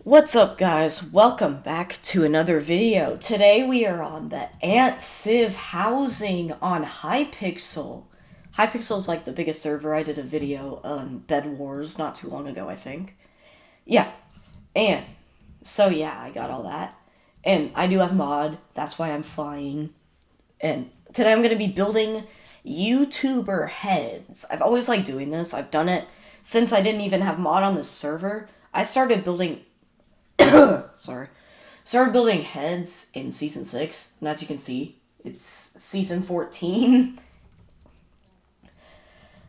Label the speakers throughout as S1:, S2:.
S1: What's up, guys? Welcome back to another video. Today we are on the Ant Civ housing on Hypixel. Hypixel is like the biggest server. I did a video on Bed Wars not too long ago, I think. Yeah, and so yeah, I got all that. And I do have mod, that's why I'm flying. And today I'm going to be building YouTuber heads. I've always liked doing this. I've done it since I didn't even have mod on this server. I started building started building heads in season 6, and as you can see, it's season 14.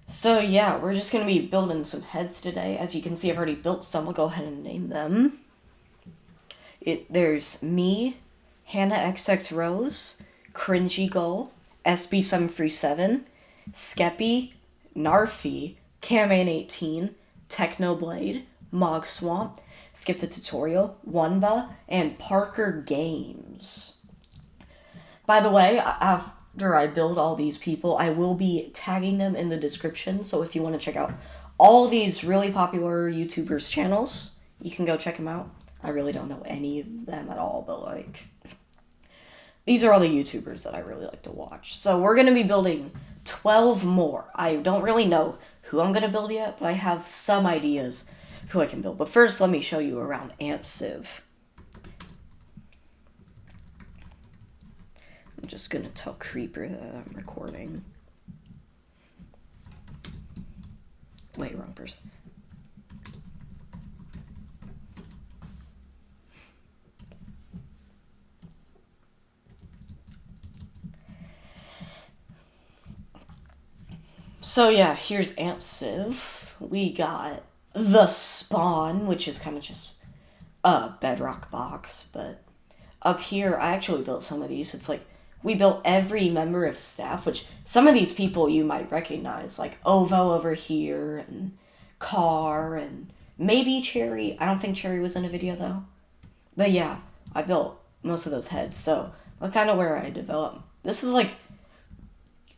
S1: So yeah, we're just gonna be building some heads today. As you can see, I've already built some. I'll go ahead and name them. There's me, Hannah XX Rose, Cringy Gull, SB737, Skeppy, Narfi, Caman18, Technoblade, Mog Swamp, Skip the Tutorial, Wunba, and Parker Games. By the way, after I build all these people, I will be tagging them in the description, so if you want to check out all these really popular YouTubers' channels, you can go check them out. I really don't know any of them at all, but like, these are all the YouTubers that I really like to watch. So we're going to be building 12 more. I don't really know who I'm going to build yet, but I have some ideas who I can build. But first, let me show you around Ant Civ. I'm just gonna tell Creeper that I'm recording. Wait, wrong person. So yeah, here's Ant Civ. We got the Spawn, which is kind of just a bedrock box, but up here, I actually built some of these. It's like, we built every member of staff, which some of these people you might recognize, like Ovo over here, and Car, and maybe Cherry. I don't think Cherry was in a video, though. But yeah, I built most of those heads, so that's kind of where I developed. This is like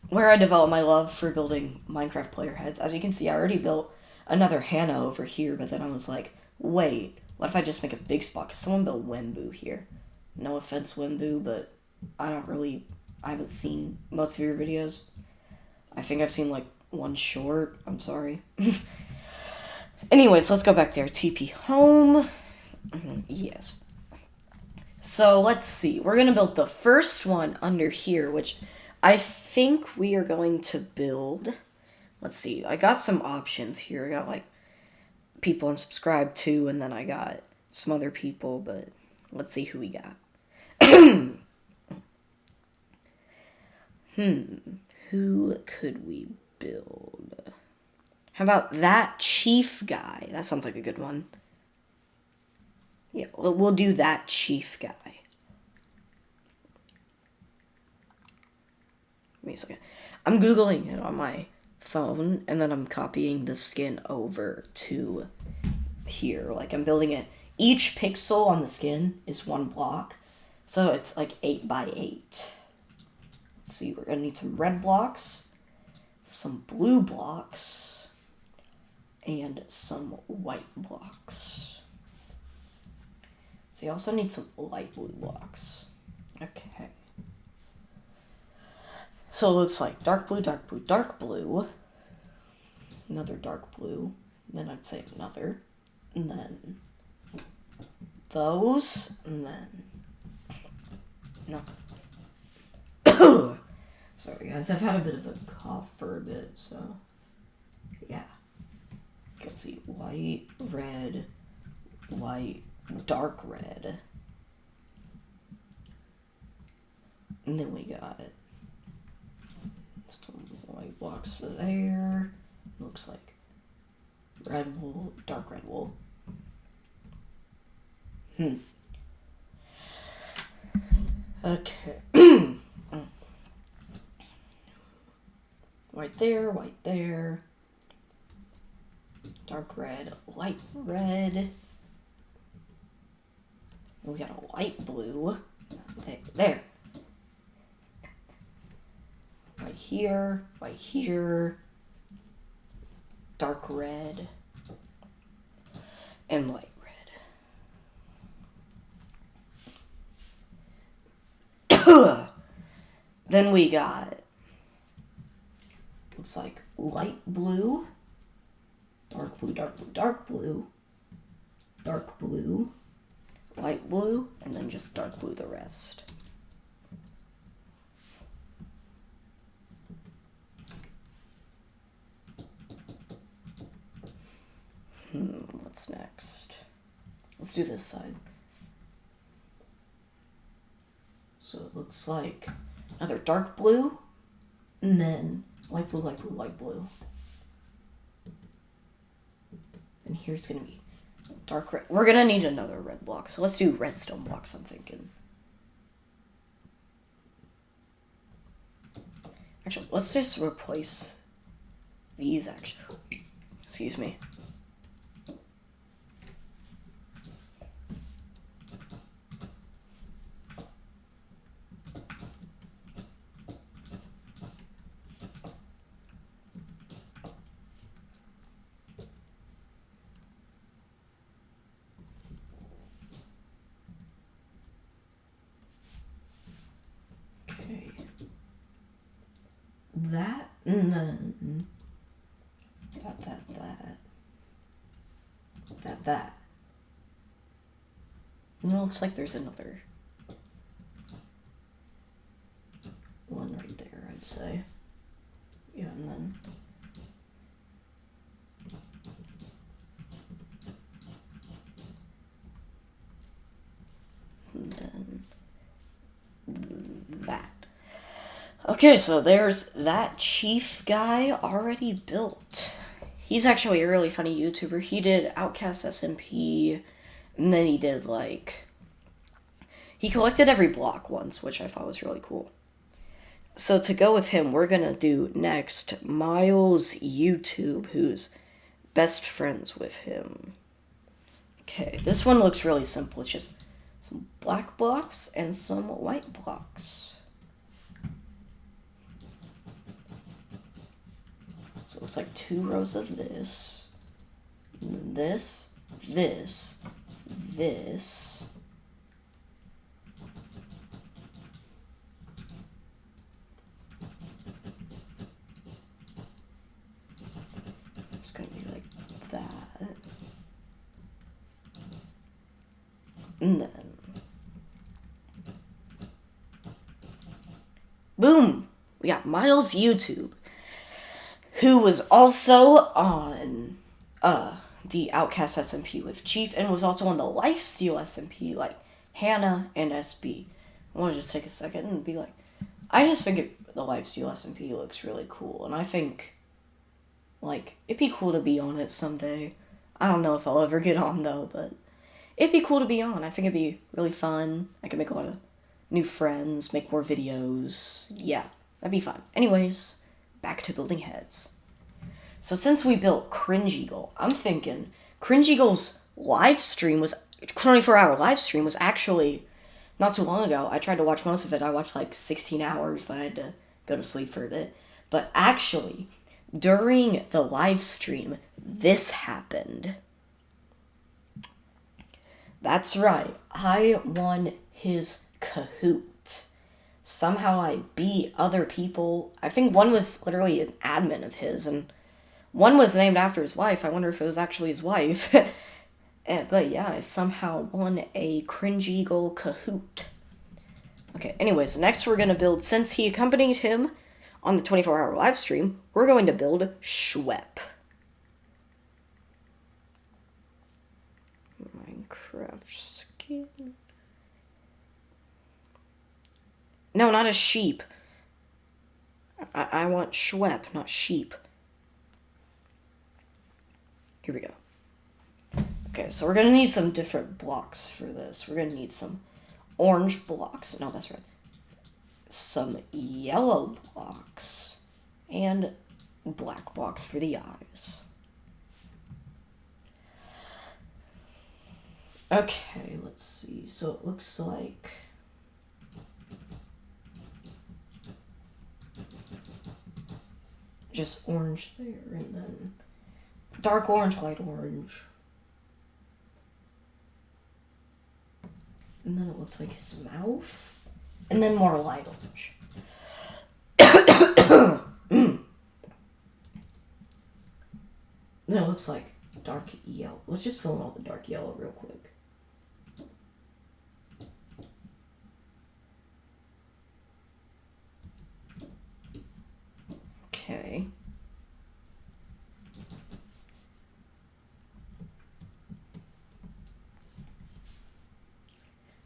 S1: where I developed my love for building Minecraft player heads. As you can see, I already built another Hannah over here, but then I was like, wait, what if I just make a big spot? Because someone built Wimbu here. No offense, Wimbu, but I haven't seen most of your videos. I think I've seen like one short. I'm sorry. Anyways, let's go back there. TP home. Yes. So let's see. We're going to build the first one under here, which I think we are going to build. Let's see. I got some options here. I got like people unsubscribed to, and then I got some other people, but let's see who we got. Who could we build? How about that chief guy? That sounds like a good one. Yeah, we'll do that chief guy. Give me a second. I'm Googling it on my phone, and then I'm copying the skin over to here. Like, I'm building it. Each pixel on the skin is 1 block, so it's like 8 by 8. Let's see, we're gonna need some red blocks, some blue blocks, and some white blocks. So you also need some light blue blocks. Okay. So it looks like dark blue, dark blue, dark blue, another dark blue, then I'd say another, and then those, and then, no. Sorry guys, I've had a bit of a cough for a bit, so, yeah. Let's see, white, red, white, dark red. And then we got some white blocks there. Looks like red wool, dark red wool. Okay. White there. Dark red, light red. We got a light blue. There. Right here. Dark red. And light red. Then we got, looks like light blue, dark blue, dark blue, dark blue, dark blue, light blue, and then just dark blue the rest. What's next? Let's do this side. So it looks like another dark blue, and then light blue, light blue, light blue. And here's gonna be dark red. We're gonna need another red block, so let's do redstone blocks, I'm thinking. Actually, let's just replace these, actually. Excuse me. That, and then that. And it looks like there's another one right there, I'd say. Yeah, and then that. Okay, so there's that chief guy already built. He's actually a really funny YouTuber. He did Outcast SMP, and then he did, like, he collected every block once, which I thought was really cool. So to go with him, we're gonna do next Miles YouTube, who's best friends with him. Okay, this one looks really simple. It's just some black blocks and some white blocks. So it looks like 2 rows of this, and then this, this, this. It's gonna be like that. And then, boom! We got Miles YouTube, who was also on the Outcast SMP with Chief, and was also on the Lifesteal SMP, like Hannah and SB. I want to just take a second and be like, I just think the Lifesteal SMP looks really cool, and I think, like, it'd be cool to be on it someday. I don't know if I'll ever get on, though, but it'd be cool to be on. I think it'd be really fun. I could make a lot of new friends, make more videos. Yeah, that'd be fun. Anyways, back to building heads. So since we built Cringe Eagle, I'm thinking Cringe Eagle's live stream was, 24-hour live stream was actually not too long ago. I tried to watch most of it. I watched like 16 hours, but I had to go to sleep for a bit. But actually, during the live stream, this happened. That's right. I won his Kahoot. Somehow I beat other people. I think one was literally an admin of his, and one was named after his wife. I wonder if it was actually his wife. But yeah, I somehow won a Cringe Eagle Kahoot. Okay, anyways, next we're going to build, since he accompanied him on the 24-hour live stream, we're going to build Schwepp. Minecraft skin. No, not a sheep. I want Schwepp, not sheep. Here we go. Okay, so we're going to need some different blocks for this. We're going to need some orange blocks. No, that's right. Some yellow blocks. And black blocks for the eyes. Okay, let's see. So it looks like just orange there, and then dark orange, light orange. And then it looks like his mouth. And then more light orange. No, it looks like dark yellow. Let's just fill in all the dark yellow real quick. Okay.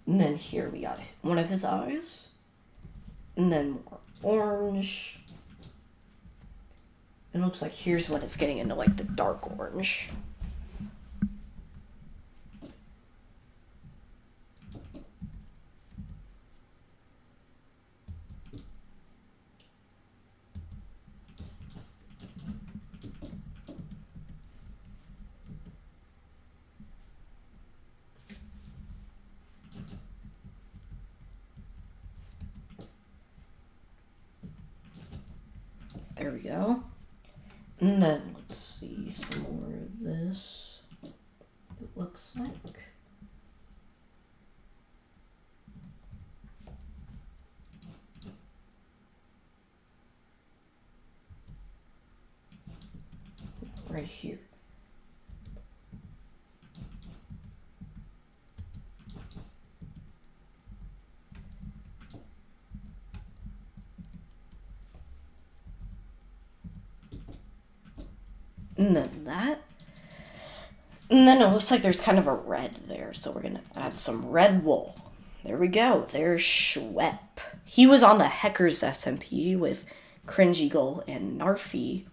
S1: And then here we got one of his eyes. And then more orange. It looks like here's when it's getting into like the dark orange. There we go. And then let's see some more of this. It looks like. Right here. And then that. And then it looks like there's kind of a red there, so we're going to add some red wool. There we go. There's Schwepp. He was on the Heckers SMP with Cringy and Narfy.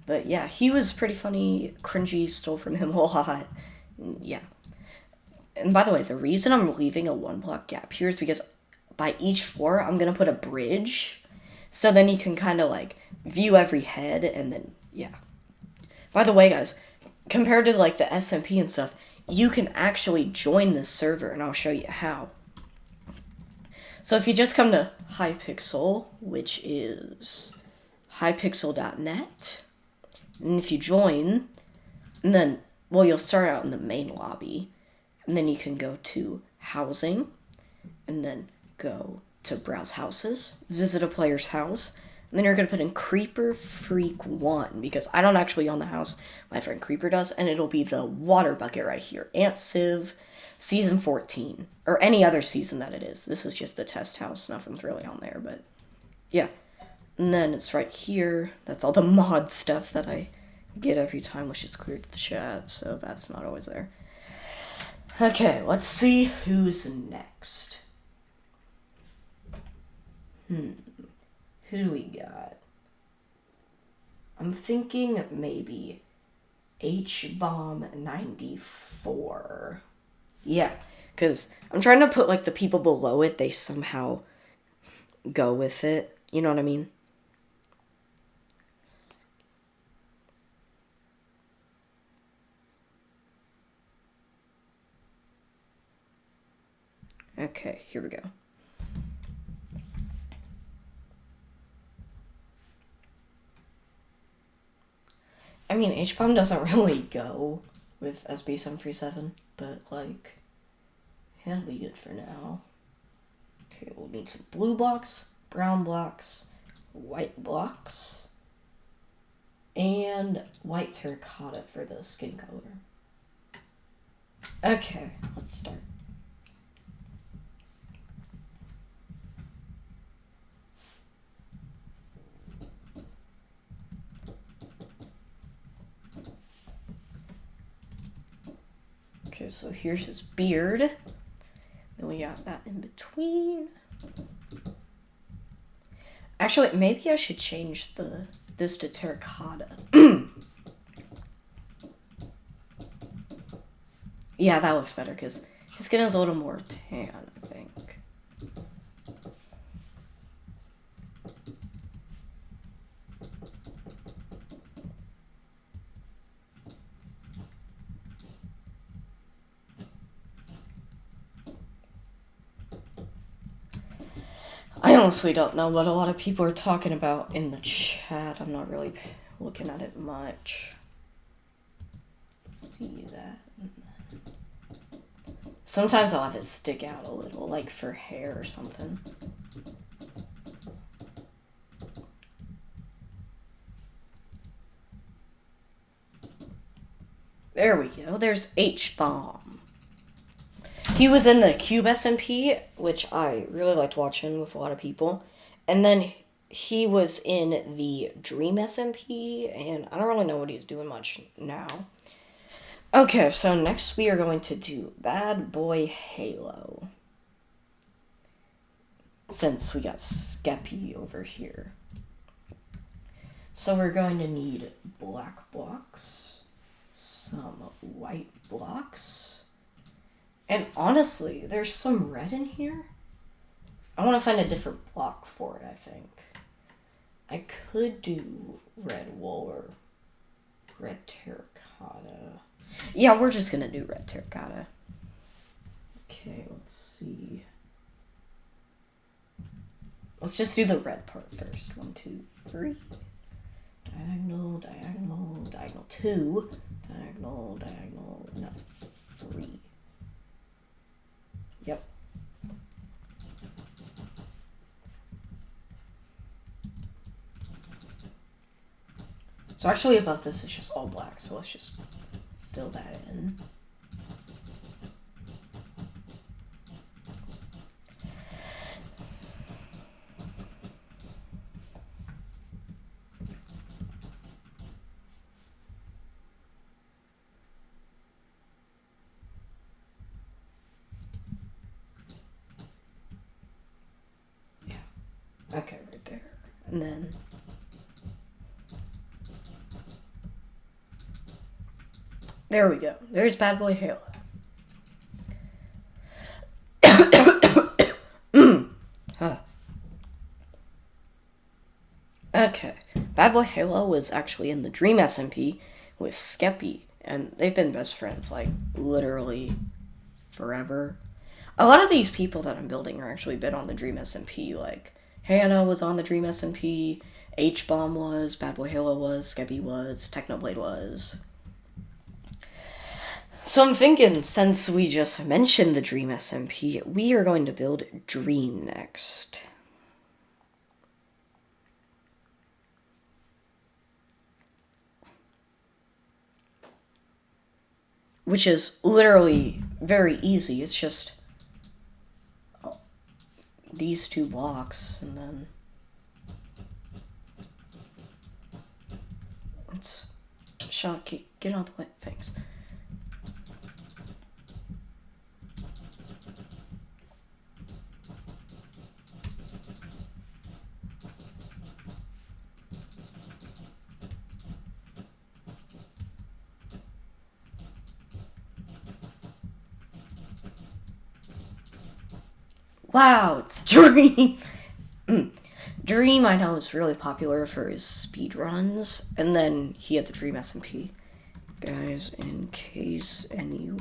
S1: But yeah, he was pretty funny. Cringy stole from him a lot. Yeah. And by the way, the reason I'm leaving a 1 block gap here is because by each floor, I'm going to put a bridge. So then you can kind of like view every head and then, yeah. By the way, guys, compared to like the SMP and stuff, you can actually join this server, and I'll show you how. So if you just come to Hypixel, which is hypixel.net, and if you join, and then, well, you'll start out in the main lobby, and then you can go to housing, and then go to browse houses, visit a player's house, and then you're going to put in Creeper Freak 1, because I don't actually own the house, my friend Creeper does, and it'll be the water bucket right here. Civ Season 14, or any other season that it is. This is just the test house, nothing's really on there, but yeah. And then it's right here, that's all the mod stuff that I get every time, which is cleared to the chat, so that's not always there. Okay, let's see who's next. Who do we got? I'm thinking maybe HBomb94. Yeah, because I'm trying to put like the people below it, they somehow go with it. You know what I mean? Okay, here we go. I mean, H-Bomb doesn't really go with SB737, but, like, it'll be good for now. Okay, we'll need some blue blocks, brown blocks, white blocks, and white terracotta for the skin color. Okay, let's start. Okay, so here's his beard. Then we got that in between. Actually, maybe I should change this to terracotta. Yeah, that looks better because his skin is a little more tan, I think. I honestly don't know what a lot of people are talking about in the chat. I'm not really looking at it much. Let's see that. Sometimes I'll have it stick out a little, like for hair or something. There we go. There's H-Bomb. He was in the Cube SMP, which I really liked watching with a lot of people. And then he was in the Dream SMP, and I don't really know what he's doing much now. Okay, so next we are going to do Bad Boy Halo. Since we got Skeppy over here. So we're going to need black blocks, some white blocks, and honestly, there's some red in here. I want to find a different block for it, I think. I could do red wool or red terracotta. Yeah, we're just going to do red terracotta. Okay, let's see. Let's just do the red part first. 1, 2, 3. Diagonal, diagonal, diagonal 2. Diagonal, diagonal, no, 3. Yep. So actually above this is just all black, so let's just fill that in. Okay, right there. And then there we go. There's Bad Boy Halo. Okay. Bad Boy Halo was actually in the Dream SMP with Skeppy, and they've been best friends, like, literally forever. A lot of these people that I'm building are actually been on the Dream SMP, like, Hannah was on the Dream SMP, H-Bomb was, Bad Boy Halo was, Skeppy was, Technoblade was. So I'm thinking, since we just mentioned the Dream SMP, we are going to build Dream next. Which is literally very easy. It's just these 2 blocks, and then let's get on the way. Thanks. Wow, it's Dream. Dream, I know, is really popular for his speed runs, and then he had the Dream SMP. Guys, in case anyone...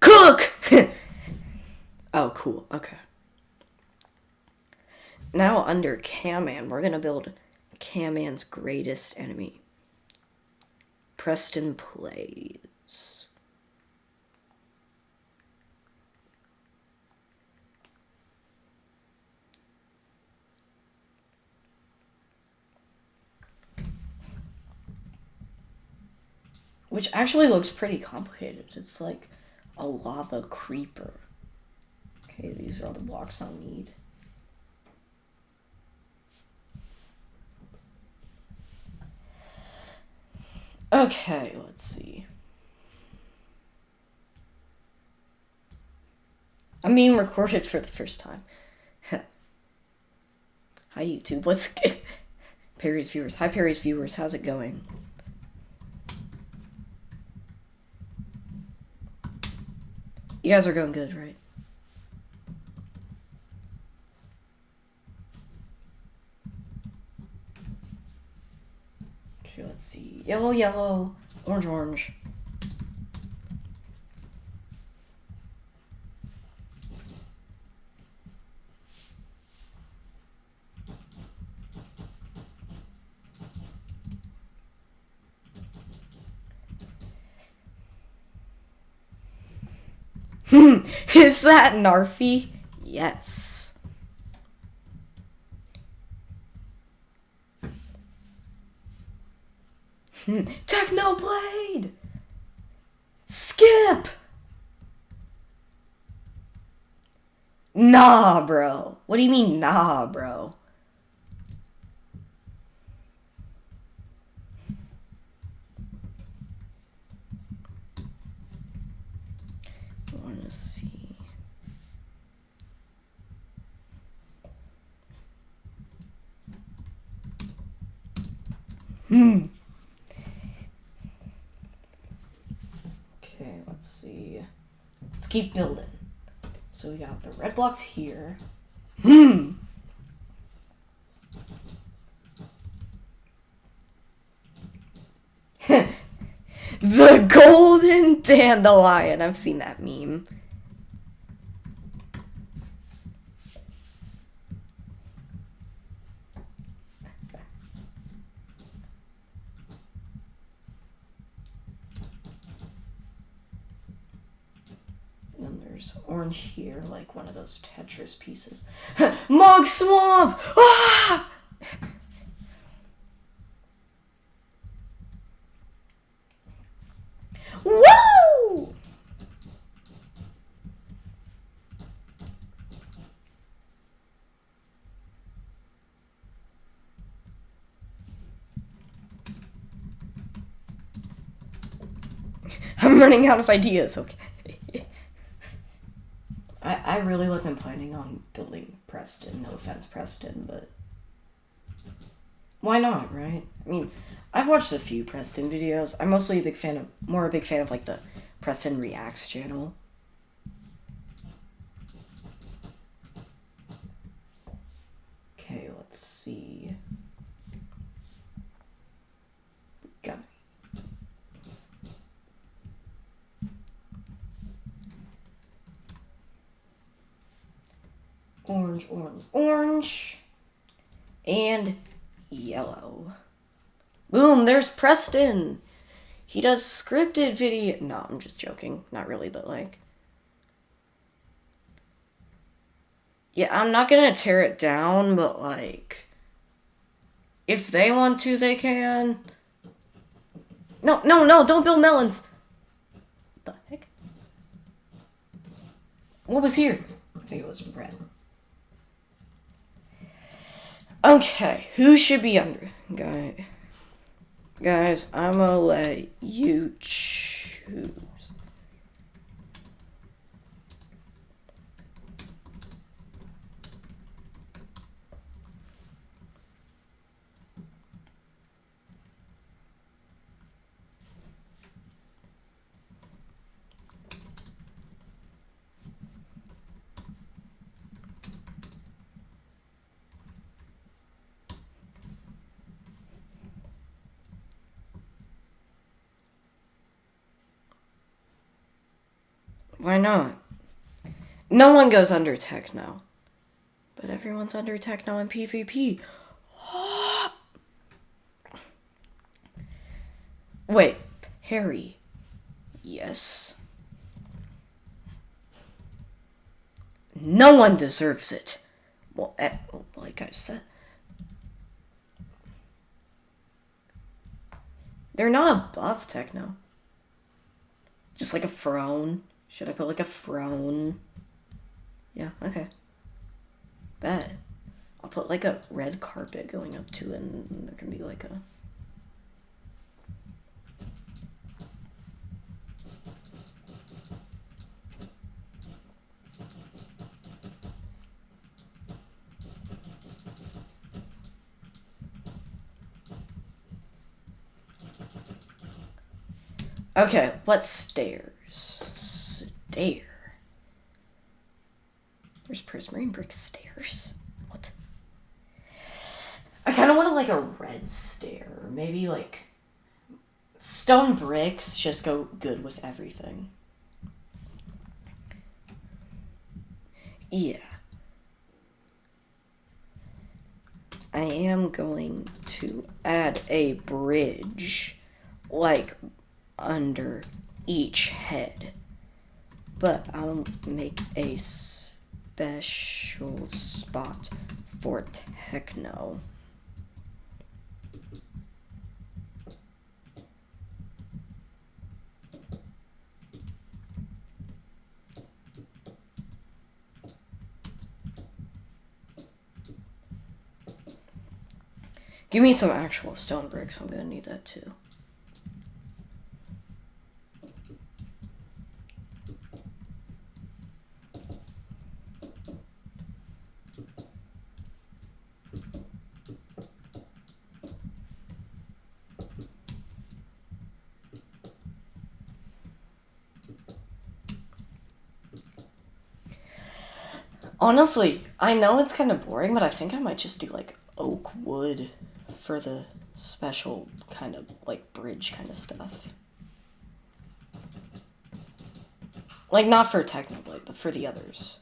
S1: Cook! Oh, cool. Okay. Now under Camman, we're going to build Camman's greatest enemy. Preston Plays. Which actually looks pretty complicated. It's like a lava creeper. Okay, these are all the blocks I'll need. Okay, let's see. I'm being recorded for the first time. Hi, YouTube. What's Perry's viewers? Hi, Perry's viewers. How's it going? You guys are going good, right? Okay, let's see. Yellow, yellow. Orange, orange. Is that Narfi? Yes. Technoblade! Skip! Nah, bro. What do you mean, nah, bro? I want to see. Okay, let's see. Let's keep building. So we got the red blocks here. The golden dandelion. I've seen that meme. And then there's orange here, like one of those Tetris pieces. Mog Swamp! Ah! Woo! I'm running out of ideas, okay. I really wasn't planning on building Preston, no offense, Preston, but why not, right? I mean, I've watched a few Preston videos. I'm mostly a big fan of like the Preston Reacts channel. Okay, let's see. Got orange, orange, orange, and yellow. Boom, there's Preston. He does scripted video. No, I'm just joking. Not really, but like. Yeah, I'm not gonna tear it down, but like. If they want to, they can. No, no, no, don't build melons. What the heck? What was here? I think it was red. Okay, who should be under? Guys, I'm gonna let you choose. Why not? No one goes under techno. But everyone's under techno in PvP. Wait, Harry. Yes. No one deserves it. Well, like I said. They're not above techno. Just like a throne. Should I put like a throne? Yeah, okay. Bet. I'll put like a red carpet going up to it, and there can be like a... Okay, what's stairs? Stair. There's prismarine brick stairs. What? I kind of want like a red stair. Maybe like stone bricks just go good with everything. Yeah. I am going to add a bridge like under each head. but I'll make a special spot for techno. Give me some actual stone bricks. I'm gonna need that too. Honestly, I know it's kind of boring, but I think I might just do like oak wood for the special kind of like bridge kind of stuff. Like not for Technoblade, but for the others.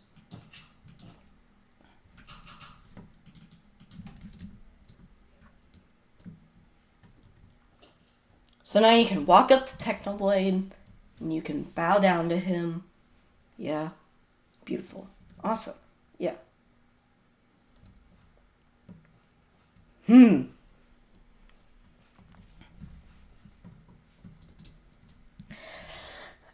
S1: So now you can walk up to Technoblade and you can bow down to him. Yeah. Beautiful. Awesome. Yeah.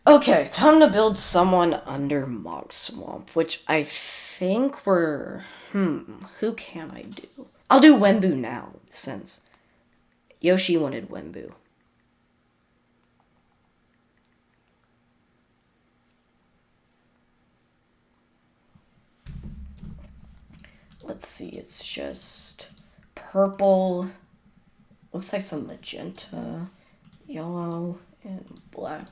S1: Okay, time to build someone under Mog Swamp, which I think we're... who can I do? I'll do Wembu now, since Yoshi wanted Wembu. Let's see, it's just purple, looks like some magenta, yellow, and black.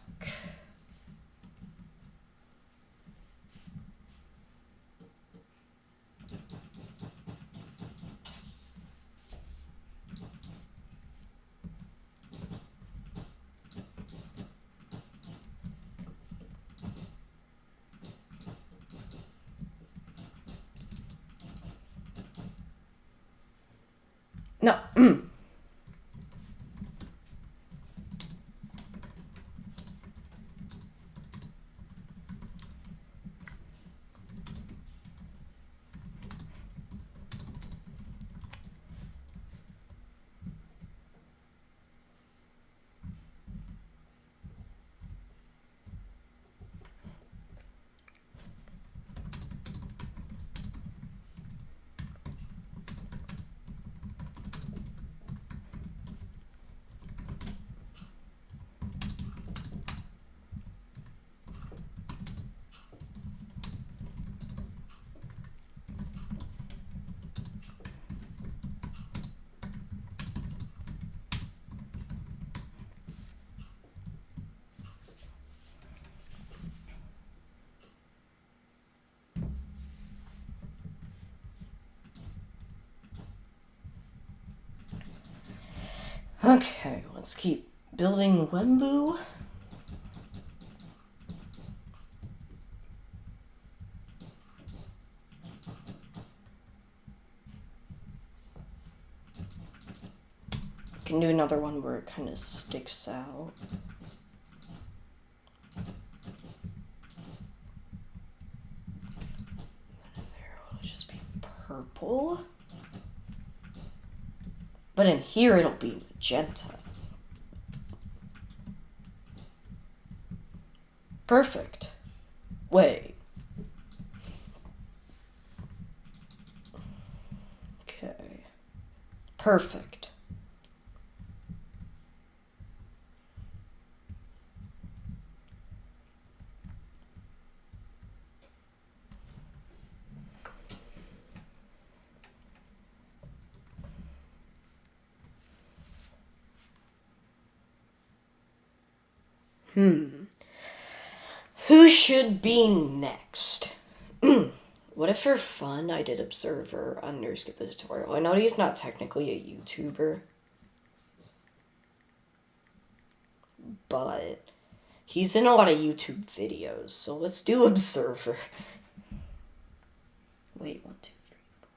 S1: No. Okay, let's keep building Wembu. Can do another one where it kind of sticks out. There will just be purple. But in here it'll be magenta. Perfect. Wait. Okay. Perfect. Who should be next? What if for fun I did Observer under Skip the Tutorial? I know he's not technically a YouTuber, but he's in a lot of YouTube videos, so let's do Observer. Wait, 1, 2, 3, 4.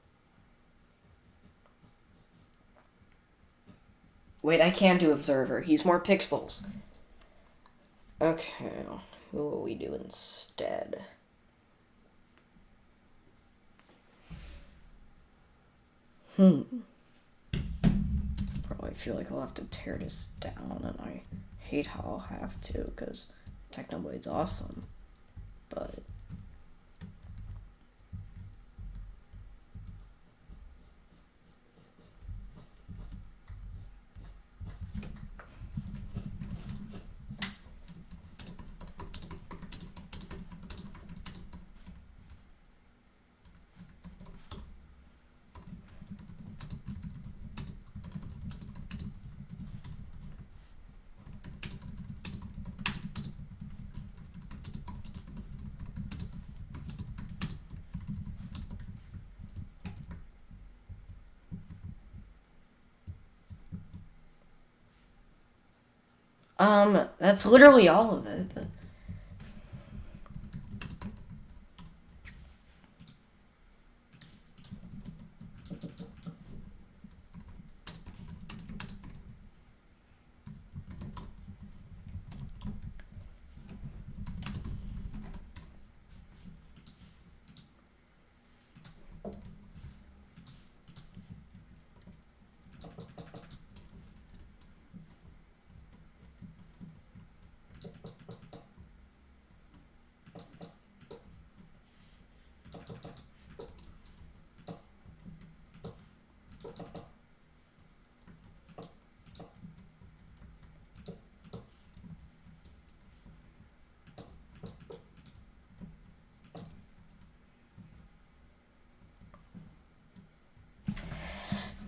S1: Wait, I can't do Observer. He's more pixels. Okay, What will we do instead? Probably feel like I'll have to tear this down, and I hate how I'll have to, because Technoblade's awesome. But that's literally all of it. But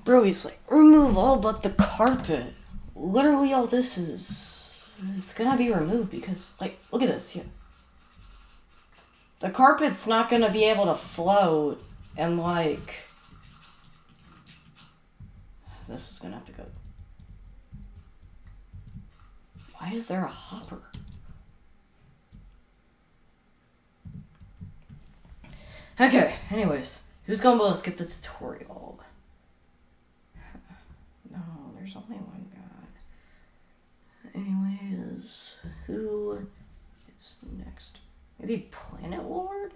S1: bro, he's like, remove all but the carpet. Literally all this is gonna be removed because, like, look at this. Yeah. The carpet's not gonna be able to float, and, like, this is gonna have to go. Why is there a hopper? Okay, anyways, who's gonna let us get the tutorial? No, there's only one guy. Anyways, who is next? Maybe Planet Lord?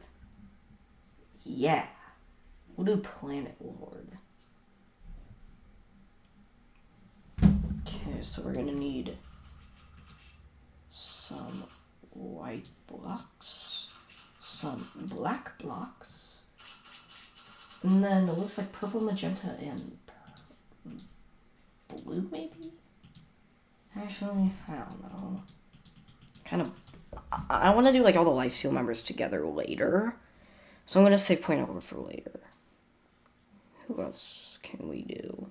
S1: Yeah, we'll do Planet Lord. Okay, so we're gonna need some white blocks, some black blocks, and then it looks like purple, magenta, and blue, maybe? Actually, I don't know. Kind of, I want to do like all the lifesteal members together later, so I'm going to save Planet Lord for later. Who else can we do?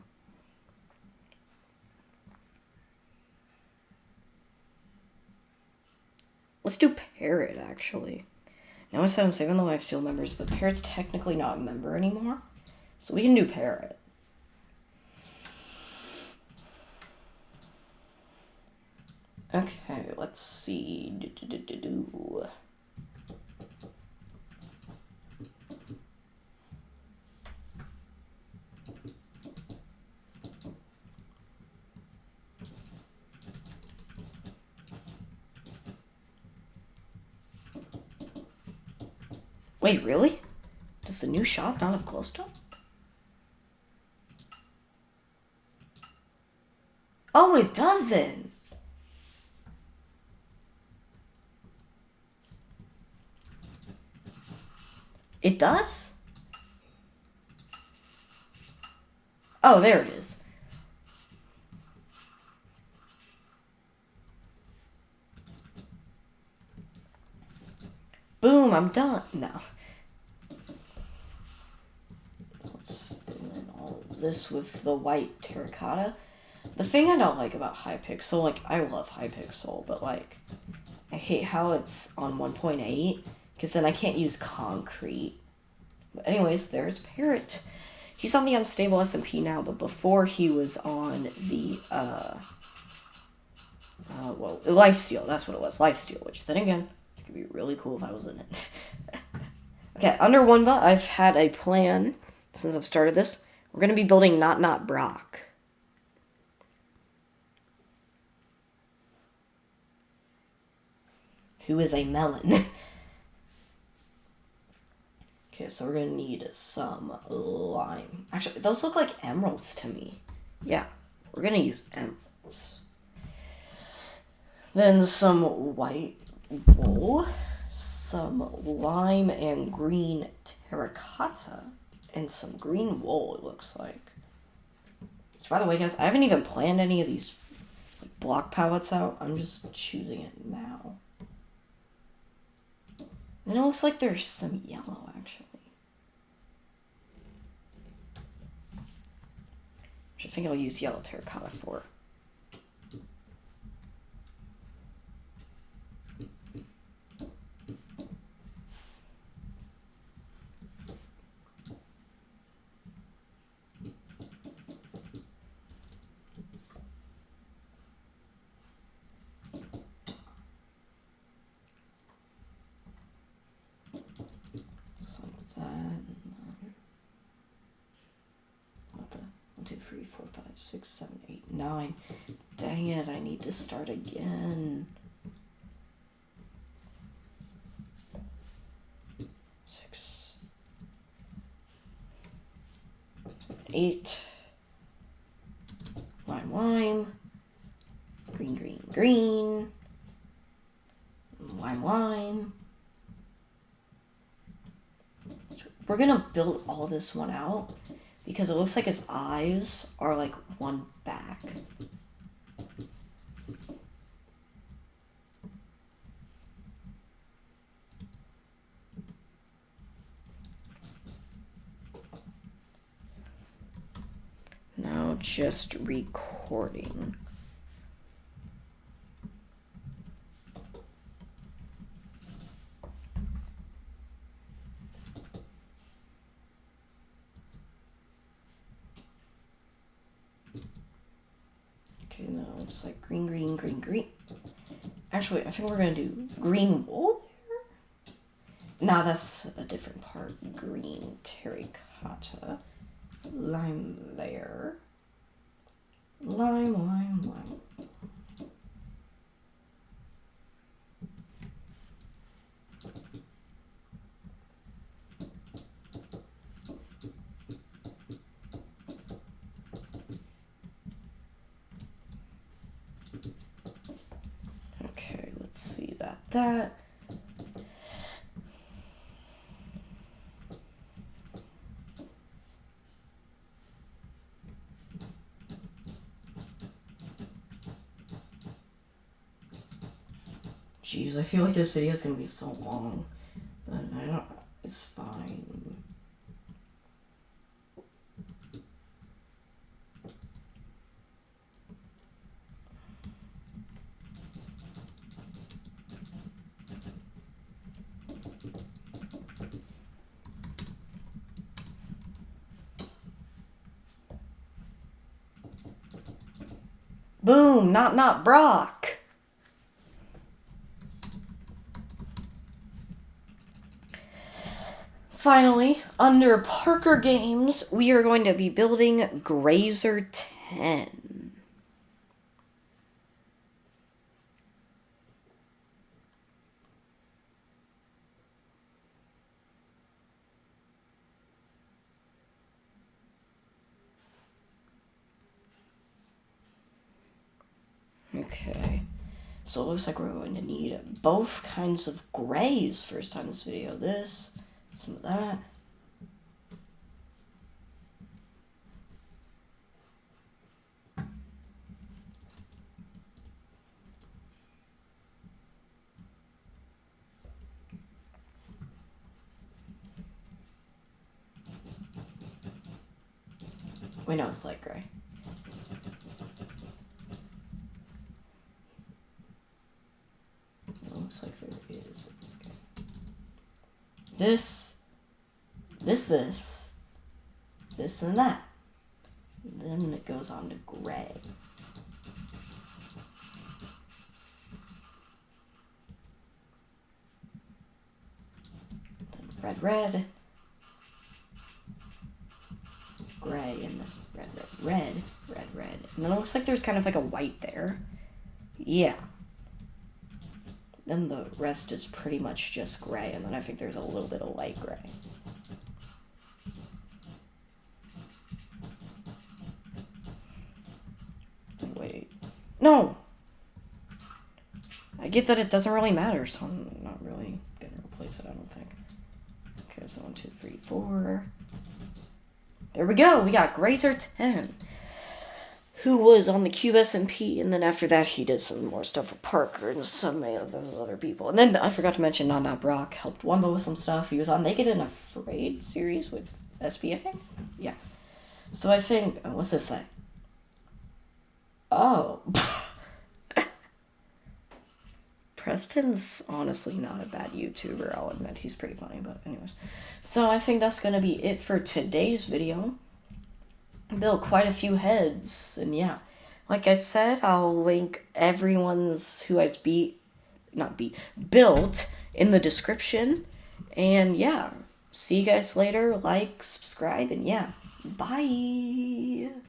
S1: Let's do Parrot, actually. Now I said I'm saving the lifesteal members, but Parrot's technically not a member anymore, so we can do Parrot. Okay, let's see. Wait, really? Does the new shop not have glowstone? Oh, it doesn't! It does? Oh, there it is. Boom, I'm done. No. Let's fill in all of this with the white terracotta. The thing I don't like about Hypixel, like, I love Hypixel, but, like, I hate how it's on 1.8, because then I can't use concrete. But anyways, there's Parrot. He's on the unstable SMP now, but before he was on the, well, Lifesteal, that's what it was, Lifesteal, which then again, it could be really cool if I was in it. Okay, under Wunba, I've had a plan since I've started this. We're going to be building Not Brock. who is a melon. Okay, so we're gonna need some lime. Actually, those look like emeralds to me. Yeah, we're gonna use emeralds. Then some white wool, some lime and green terracotta, and some green wool, it looks like. Which, by the way, guys, I haven't even planned any of these like block palettes out. I'm just choosing it now. And it looks like there's some yellow, actually. Which I think I'll use yellow terracotta for. What the? 1, 2, 3, 4, 5, 6, 7, 8, 9. Dang it, I need to start again. 6, 8. Lime. Green. Lime. We're gonna build all this one out because it looks like his eyes are like one back. Now just recording. Okay, now it looks like green. Actually, I think we're gonna do green wool there. Nah, that's a different part. Green terracotta. Lime layer. Lime. Okay, let's see that. Jeez, I feel like this video is gonna be so long, but I don't. It's fine. Boom! Not Brock. Finally, under Parker Games, we are going to be building Grazer 10. Okay, so it looks like we're going to need both kinds of grays first time in this video. This, some of that. We know it's light gray. It looks like there is this, and that. Then it goes on to gray. Then red. Gray, and then red. And then it looks like there's kind of like a white there. Yeah. then the rest is pretty much just gray, and then I think there's a little bit of light gray. Wait. No! I get that it doesn't really matter, so I'm not really gonna replace it, I don't think. Okay, so 1, 2, 3, 4. There we go! We got Grazer 10, who was on the Cube SMP, and then after that he did some more stuff with Parker and some of those other people. And then I forgot to mention Not Brock helped Wumbo with some stuff. He was on Naked and Afraid series with SB, I think? Yeah. So I think... what's this say? Oh. Preston's honestly not a bad YouTuber, I'll admit. He's pretty funny, but anyways. So I think that's going to be it for today's video. Built quite a few heads, and yeah. Like I said, I'll link everyone's who has built in the description. And yeah, see you guys later. Like, subscribe, and yeah. Bye!